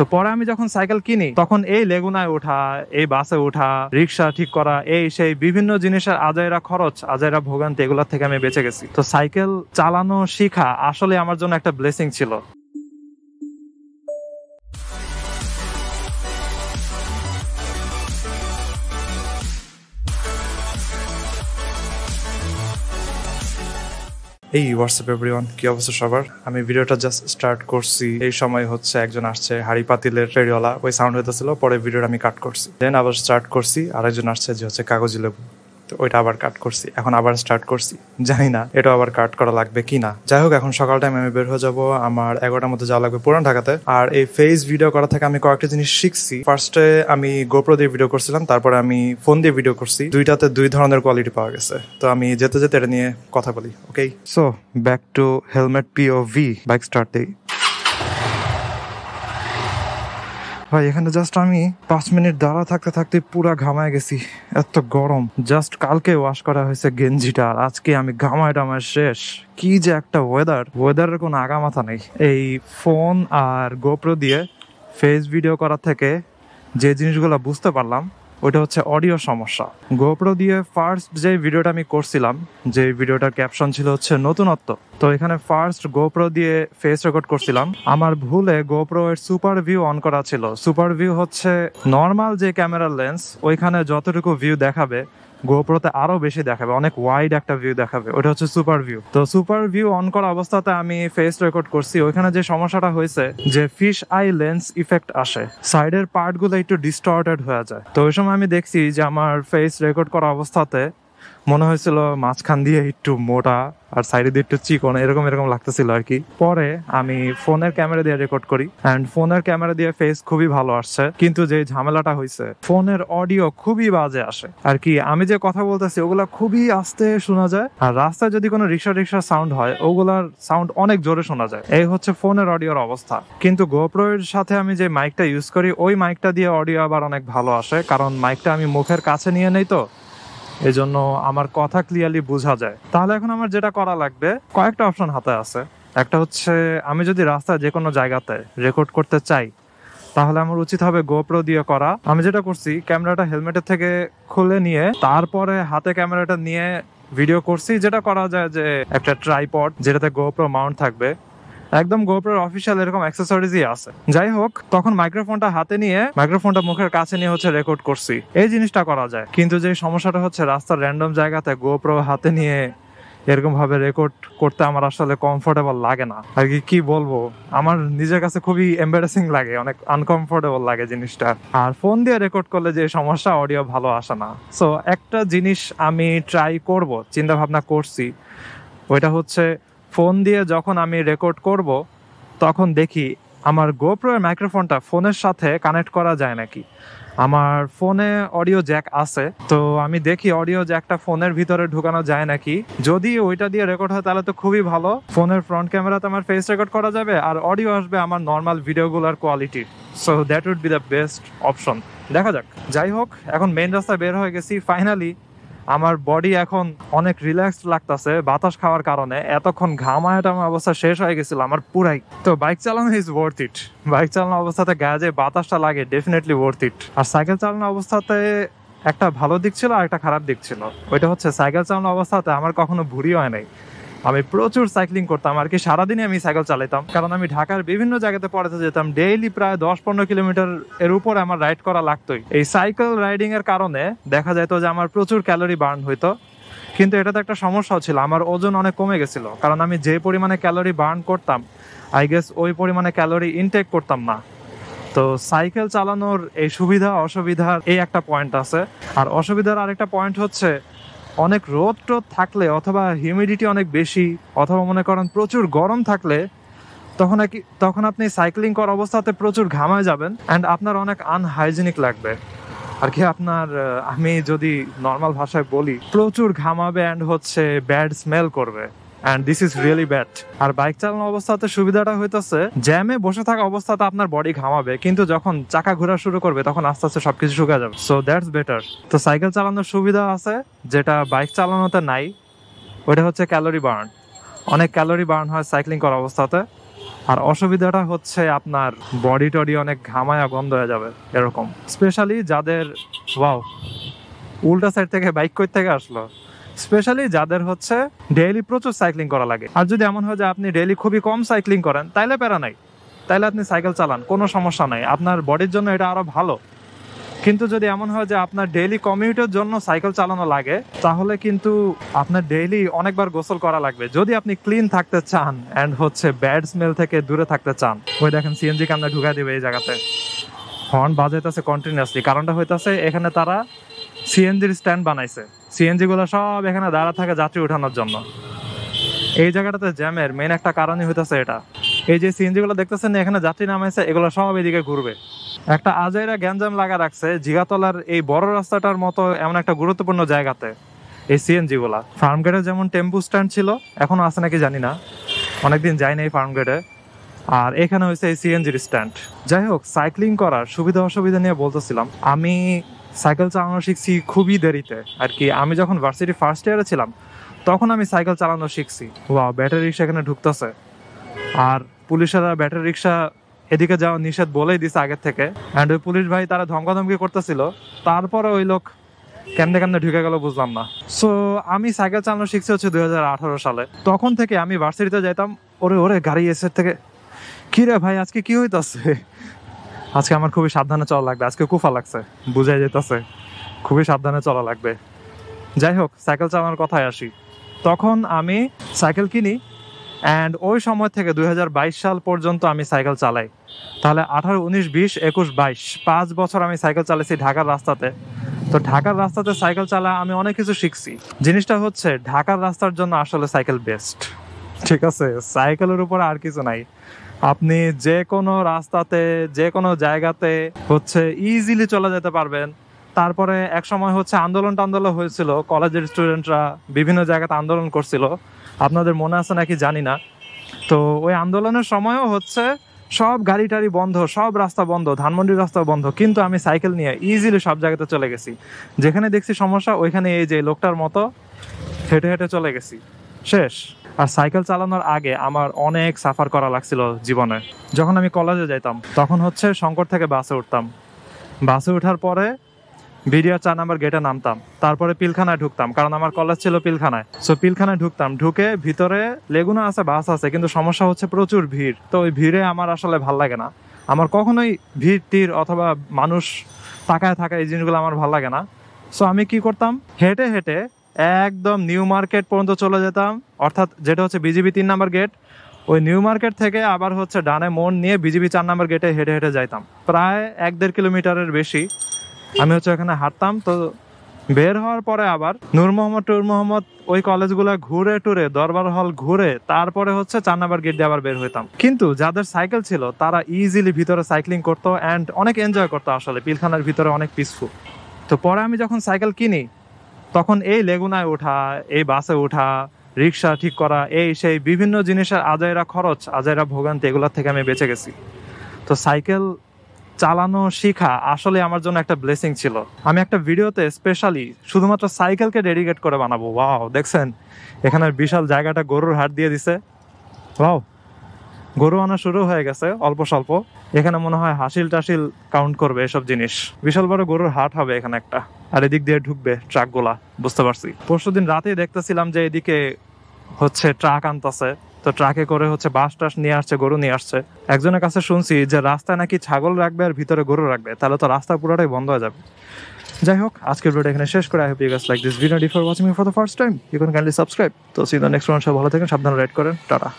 তো পরে আমি যখন সাইকেল কিনি তখন এই লেগুনায় ওঠা, এই বাসে ওঠা, রিক্সা ঠিক করা, এই সেই বিভিন্ন জিনিসের আজাইরা খরচ, আজাইরা ভোগান্তি, এগুলোর থেকে আমি বেঁচে গেছি। তো সাইকেল চালানো শিখা আসলে আমার জন্য একটা ব্লেসিং ছিল। এই হোয়াটসঅ্যাপ এভরিওয়ান, কি অবস্থা সবার? আমি ভিডিওটা জাস্ট স্টার্ট করছি, এই সময় হচ্ছে একজন আসছে হাড়ি পাতিলের ফেরিওয়ালা, ওই সাউন্ড হইতেছিল, পরে ভিডিওটা আমি কাট করছি, দেন আবার স্টার্ট করছি, আরেকজন আসছে যে হচ্ছে কাগজি লেবু, তো ওইটা আবার কাট করছি, এখন আবার স্টার্ট করছি, জানি না এটা আবার কাট করা লাগবে কিনা। যাই হোক, এখন সকাল টাইম আমি বের হয়ে যাবো, আমার 11টার মধ্যে যাওয়া লাগবে পুরান ঢাকাতে। আর এই ফেস ভিডিও করা থেকে আমি কয়েকটা জিনিস শিখছি। ফার্স্টে আমি গোপ্রো দিয়ে ভিডিও করছিলাম, তারপরে আমি ফোন দিয়ে ভিডিও করছি, দুইটাতে দুই ধরনের কোয়ালিটি পাওয়া গেছে। তো আমি যেতে যেতে এটা নিয়ে কথা বলি, okay? So back to helmet POV, bike start দিই। ভাই এখানে জাস্ট আমি 5 মিনিট দাঁড়া থাকতে থাকতে পুরা ঘামায় গেছি, এত গরম। জাস্ট কালকে ওয়াশ করা হয়েছে গেঞ্জিটা, আর আজকে আমি ঘামায় টামায় শেষ। কি যে একটা ওয়েদারের কোনো আগা মাথা নেই। এই ফোন আর গোপ্রো দিয়ে ফেস ভিডিও করার থেকে যে জিনিসগুলো বুঝতে পারলাম ওইটা হচ্ছে অডিও সমস্যা। গোপ্রো দিয়ে ফার্স্ট যে ভিডিওটা আমি করছিলাম, যে ভিডিওটার ক্যাপশন ছিল হচ্ছে নতুনত্ব, তো এখানে ফার্স্ট গোপ্রো দিয়ে ফেস রেকর্ড করছিলাম। আমার ভুলে গোপ্রো এর সুপার ভিউ অন করা ছিল। সুপার ভিউ হচ্ছে নর্মাল যে ক্যামেরার লেন্স, ওইখানে যতটুকু ভিউ দেখাবে গোপ্রোতে আরো বেশি দেখাবে, অনেক ওয়াইড একটা ভিউ দেখাবে, ওটা হচ্ছে সুপার ভিউ। তো সুপার ভিউ অন করা অবস্থাতে আমি ফেস রেকর্ড করছি। ওইখানে যে সমস্যাটা হয়েছে যে ফিশ আই লেন্স ইফেক্ট আসে, সাইডের পার্ট গুলো একটু ডিস্টর্টেড হয়ে যায়। তো ওই সময় আমি দেখছি যে আমার ফেস রেকর্ড করা অবস্থাতে মনে হয়েছিল মাঝখান দিয়ে একটু মোটা আর সাইডে দিয়ে একটু চিকন, এরকম লাগতেছিল আর কি। পরে আমি ফোনের ক্যামেরা দিয়ে রেকর্ড করি, অ্যান্ড ফোনের ক্যামেরা দিয়ে ফেস খুবই ভালো আসছে, কিন্তু যে ঝামেলাটা হয়েছে ফোনের অডিও খুবই বাজে আসে আর কি। আমি যে কথা বলতেছি ওগুলা খুবই আস্তে শোনা যায়, আর রাস্তায় যদি কোনো রিক্সা সাউন্ড হয় ওগুলার সাউন্ড অনেক জোরে শোনা যায়। এই হচ্ছে ফোনের অডিওর অবস্থা। কিন্তু গোপ্রো এর সাথে আমি যে মাইকটা ইউজ করি, ওই মাইকটা দিয়ে অডিও আবার অনেক ভালো আসে, কারণ মাইকটা আমি মুখের কাছে নিয়ে নেই, তো এই জন্য আমার কথা ক্লিয়ারলি বোঝা যায়। তাহলে এখন আমার যেটা করা লাগবে, কয়েকটা অপশন হাতে আছে। একটা হচ্ছে আমি যদি রাস্তায় যে কোনো জায়গাতে রেকর্ড করতে চাই, তাহলে আমার উচিত হবে গোপ্রো দিয়ে করা। আমি যেটা করছি, ক্যামেরাটা হেলমেটের থেকে খুলে নিয়ে তারপরে হাতে ক্যামেরাটা নিয়ে ভিডিও করছি। যেটা করা যায় যে একটা ট্রাইপড যেটাতে গোপ্রো মাউন্ট থাকবে, একদম গোপ্রোর অফিসিয়াল এরকম অ্যাক্সেসরিজই আছে। যাই হোক, তখন মাইক্রোফোনটা হাতে নিয়ে মাইক্রোফোনটা মুখের কাছে নিয়ে হচ্ছে রেকর্ড করছি। এই জিনিসটা করা যায়, কিন্তু যে সমস্যাটা হচ্ছে রাস্তার র্যান্ডম জায়গাতে গোপ্রো হাতে নিয়ে এরকম ভাবে রেকর্ড করতে আমার আসলে কমফোর্টেবল লাগে না আর কি বলবো, আমার নিজের কাছে খুবই এম্বারেসিং লাগে, অনেক আনকমফোর্টেবল লাগে জিনিসটা। আর ফোন দিয়ে রেকর্ড করলে যে সমস্যা, অডিও ভালো আসে না। সো একটা জিনিস আমি ট্রাই করব, চিন্তা ভাবনা করছি, ওইটা হচ্ছে ফোন দিয়ে যখন আমি রেকর্ড করব তখন দেখি আমার গোপ্রো এর মাইক্রোফোনটা ফোনের সাথে কানেক্ট করা যায় নাকি। আমার ফোনে অডিও জ্যাক আছে, তো আমি দেখি অডিও জ্যাকটা ফোনের ভিতরে ঢুকানো যায় নাকি। যদি ওইটা দিয়ে রেকর্ড হয় তাহলে তো খুবই ভালো, ফোনের ফ্রন্ট ক্যামেরাতে আমার ফেস রেকর্ড করা যাবে আর অডিও আসবে আমার নর্মাল ভিডিওগুলোর কোয়ালিটির। So that would be the best option. দেখা যাক। যাই হোক, এখন মেইন রাস্তায় বের হয়ে গেছি ফাইনালি। আমার বডি এখন অনেক রিল্যাক্সড লাগতেছে বাতাস খাওয়ার কারণে। এতক্ষণ ঘামায় টামা অবস্থা শেষ হয়ে গেছিল আমার পুরাই। তো বাইক চালানো ইজ ওয়ার্থ ইট। বাইক চালানো অবস্থাতে গায়ে যে বাতাসটা লাগে, ডেফিনেটলি ওয়ার্থ ইট। আর সাইকেল চালানো অবস্থাতে একটা ভালো দিক ছিল আর একটা খারাপ দিক ছিল। ওইটা হচ্ছে সাইকেল চালানো অবস্থাতে আমার কখনো ভুঁড়ি হয় নাই। আমি প্রচুর সাইক্লিং করতাম আর কি, সারাদিনে আমি সাইকেল চালাইতাম, কারণ আমি ঢাকার বিভিন্ন জায়গাতে পড়াতে যেতাম। ডেইলি প্রায় 10-15 কিলোমিটার এর উপরে আমার রাইড করা লাগতোই। এই সাইকেল রাইডিং এর কারণে দেখা যেত যে আমার প্রচুর ক্যালোরি বার্ন হইতো, কিন্তু এটাতে একটা সমস্যাও ছিল, আমার ওজন অনেক কমে গেছিল, কারণ আমি যে পরিমাণে ক্যালোরি বার্ন করতাম আই গেস ওই পরিমাণে ক্যালোরি ইনটেক করতাম না। তো সাইকেল চালানোর এই সুবিধা অসুবিধার এই একটা পয়েন্ট আছে। আর অসুবিধার আরেকটা পয়েন্ট হচ্ছে অনেক রোদ টোদ থাকলে অথবা হিউমিডিটি অনেক বেশি, অথবা মনে করেন প্রচুর গরম থাকলে তখন আপনি সাইক্লিং করার অবস্থাতে প্রচুর ঘামায় যাবেন অ্যান্ড আপনার অনেক আনহাইজেনিক লাগবে আর কি। আপনার আমি যদি নর্মাল ভাষায় বলি, প্রচুর ঘামাবে অ্যান্ড হচ্ছে ব্যাড স্মেল করবে, and this is really bad. আর বাইক চালানো অবস্থাতে সুবিধাটা হইতেছে জ্যামে বসে থাকা অবস্থাতে আপনার বডি ঘামাবে, কিন্তু যখন চাকা ঘোরা শুরু করবে তখন আস্তে আস্তে সবকিছু শুকিয়ে যাবে। So that's better. তো সাইকেল চালানোর সুবিধা আছে যেটা বাইক চালানোতে নাই, ওইটা হচ্ছে ক্যালোরি বার্ন। অনেক ক্যালোরি বার্ন হয় সাইক্লিং করা অবস্থাতে। আর অসুবিধাটা হচ্ছে আপনার বডি টডি অনেক ঘামায়া বন্ধ হয়ে যাবে এরকম, স্পেশালি যাদের ওয়াও উল্টা সাইড থেকে বাইক কই থেকে আসলো, স্পেশালি যাদের হচ্ছে ডেইলি প্রচুর সাইক্লিং করা লাগে। আর যদি এমন হয় যে আপনি ডেইলি খুবই কম সাইক্লিং করেন, তাইলে প্যারা নাই, তাইলে আপনি সাইকেল চালান, কোনো সমস্যা নাই, আপনার বডির জন্য এটা আরো ভালো। কিন্তু যদি এমন হয় যে আপনার ডেইলি কমিউটের জন্য সাইকেল চালানো লাগে, তাহলে কিন্তু আপনার ডেইলি অনেকবার গোসল করা লাগবে যদি আপনি ক্লিন থাকতে চান অ্যান্ড হচ্ছে ব্যাড স্মেল থেকে দূরে থাকতে চান। ওই দেখেন সিএনজি কামনা ঢুকাই দিবে এই জায়গাতে, হর্ন বাজাইতেছে কন্টিনিউয়াসলি। কারণটা হইতাছে এখানে তারা সিএনজির স্ট্যান্ড বানাইছে, সিএনজি গুলো সব এখানে দাঁড়া থাকে যাত্রী উঠানোর জন্য। এই জায়গাটাতে জ্যামের মেইন একটা কারণই হইতাছে এটা। এই যে সিএনজি গুলো দেখতেছেন এখানে যাত্রী নামাইছে, এগুলো সব এদিকে ঘুরবে। একটা আজাইরা গ্যাঞ্জাম লাগা রাখছে জিগাতলার এই বড় রাস্তাটার মতো এমন একটা গুরুত্বপূর্ণ জায়গাতে এই সিএনজি গুলা। ফার্ম গেটে যেমন টেম্পু স্ট্যান্ড ছিল, এখনো আছে নাকি জানি না, অনেকদিন যাইনি এই ফার্ম গেটে। আর এখানে হয়েছে এই সিএনজির স্ট্যান্ড। যাই হোক, সাইক্লিং করার সুবিধা অসুবিধা নিয়ে বলতেছিলাম। আমি সাইকেল চালানো শিখছি খুবই দেরিতে আর কি। আমি যখন ভার্সিটি ফার্স্ট ইয়ারে ছিলাম তখন আমি সাইকেল চালানো শিখছি। ওয়াও, ব্যাটারি রিক্সা এখানে ঢুকতেছে। আর পুলিশেরা ব্যাটারি রিক্সা এদিকে যাওয়া নিষেধ বলেই দিছে আগের থেকে। অ্যান্ড ওই পুলিশ ভাই তারা ধমকাধমকি করতেছিল, তারপরে ওই লোক কেমনে কেমনে ঢুকে গেল বুঝলাম না। সো আমি সাইকেল চালানো শিখছি হচ্ছে 2018 সালে। তখন থেকে আমি ভার্সিটিতে যাইতাম, ওরে ওরে গাড়ি এসের থেকে, কি রে ভাই আজকে কি হইতাছে, আজকে আমার খুবই সাবধানে চলা লাগবে, আজকে কুফা লাগছে, বুঝাই যেতেছে খুবই সাবধানে চলা লাগবে। যাই হোক, সাইকেল চালানোর কথায় আসি। তখন আমি সাইকেল কিনি অ্যান্ড ওই সময় থেকে 2022 সাল পর্যন্ত আমি সাইকেল চালাই। তাহলে 18, 19, 20, 21, 22 5 বছর আমি সাইকেল চালাইছি ঢাকার রাস্তাতে। তো ঢাকার রাস্তাতে সাইকেল চালা আমি অনেক কিছু শিখছি। জিনিসটা হচ্ছে ঢাকার রাস্তার জন্য আসলে সাইকেল বেস্ট, ঠিক আছে? সাইকেলের উপর আর কিছু নাই। আপনি যে কোনো রাস্তাতে যে কোনো জায়গাতে হচ্ছে ইজিলি চলে যেতে পারবেন। তারপরে এক সময় হচ্ছে আন্দোলন হয়েছিল, কলেজের স্টুডেন্টরা বিভিন্ন জায়গাতে আন্দোলন করছিল, আপনাদের মনে আছে নাকি জানি না। তো ওই আন্দোলনের সময়ও হচ্ছে সব গাড়ি টাড়ি বন্ধ, সব রাস্তা বন্ধ, ধানমন্ডির রাস্তা বন্ধ, কিন্তু আমি সাইকেল নিয়ে ইজিলি সব জায়গাতে চলে গেছি। যেখানে দেখছি সমস্যা ওইখানে এই যে লোকটার মতো হেঁটে হেঁটে চলে গেছি, শেষ। আর সাইকেল চালানোর আগে আমার অনেক সাফার করা লাগছিল জীবনে। যখন আমি কলেজে যাইতাম তখন হচ্ছে শঙ্কর থেকে বাসে উঠতাম, বাসে ওঠার পরে বিডিআর 4 নম্বর গেটে নামতাম, তারপরে পিলখানায় ঢুকতাম, কারণ আমার কলেজ ছিল পিলখানায়। সো পিলখানায় ঢুকতাম, ঢুকে ভিতরে লেগুনা আছে, বাস আছে, কিন্তু সমস্যা হচ্ছে প্রচুর ভিড়। তো ওই ভিড়ে আমার আসলে ভাল লাগে না, আমার কখনোই ভিড় টিড় অথবা মানুষ তাকায় থাকা এই জিনিসগুলো আমার ভাল লাগে না। সো আমি কি করতাম, হেঁটে হেঁটে একদম নিউ মার্কেট পর্যন্ত চলে যেতাম, অর্থাৎ যেটা হচ্ছে বিজিবি 3 নম্বর গেট। ওই নিউ মার্কেট থেকে আবার হচ্ছে ডানে মোড় নিয়ে বিজিবি 4 নম্বর গেটে হেঁটে হেঁটে যাইতাম, প্রায় 1-1.5 কিলোমিটারের বেশি আমি হচ্ছে এখানে হাঁটতাম। তো বের হওয়ার পরে আবার নূর মোহাম্মদ ওই কলেজগুলো ঘুরে টুরে দরবার হল ঘুরে তারপরে হচ্ছে 4 নম্বর গেট দিয়ে আবার বের হইতাম। কিন্তু যাদের সাইকেল ছিল তারা ইজিলি ভিতরে সাইক্লিং করতো অ্যান্ড অনেক এনজয় করতো। আসলে পিলখানার ভিতরে অনেক পিসফুল। তো পরে আমি যখন সাইকেল কিনি তখন এই লেগুনায় ওঠা, এই বাসে ওঠা, রিক্সা ঠিক করা, এই সেই বিভিন্ন জিনিসের আজাইরা খরচ, আজাইরা ভোগান্তি, এগুলোর থেকে আমি বেঁচে গেছি। তো সাইকেল চালানো শিখা আসলে আমার জন্য একটা ব্লেসিং ছিল। আমি একটা ভিডিওতে স্পেশালি শুধুমাত্র সাইকেলকে ডেডিকেট করে বানাবো। ওয়াও, দেখছেন এখানে বিশাল জায়গাটা গরুর হাট দিয়ে দিছে। ওয়াও, গরু আনা শুরু হয়ে গেছে অল্প স্বল্প। এখানে মনে হয় হাসিল টাসিল কাউন্ট করবে এসব জিনিস। বিশাল বড় গরুর হাট হবে এখানে একটা, আর এদিক দিয়ে ঢুকবে ট্রাক গুলা, বুঝতে পারছি। পরশুদিন রাতেই দেখতেছিলাম যে এদিকে হচ্ছে ট্রাক আনতেছে, তো ট্রাকে করে হচ্ছে বাস টাস নিয়ে আসছে, গরু নিয়ে আসছে। একজনের কাছে শুনছি যে রাস্তায় নাকি ছাগল রাখবে আর ভিতরে গরু রাখবে, তাহলে তো রাস্তা পুরোটাই বন্ধ হয়ে যাবে। যাই হোক, আজকের ভিডিও এখানে শেষ করে, I hope you guys like this video. If you're watching me for the first time, you can kindly subscribe. তো see you in the next one. সব ভালো থাকেন, সাবধানে রাইড করেন, টাটা।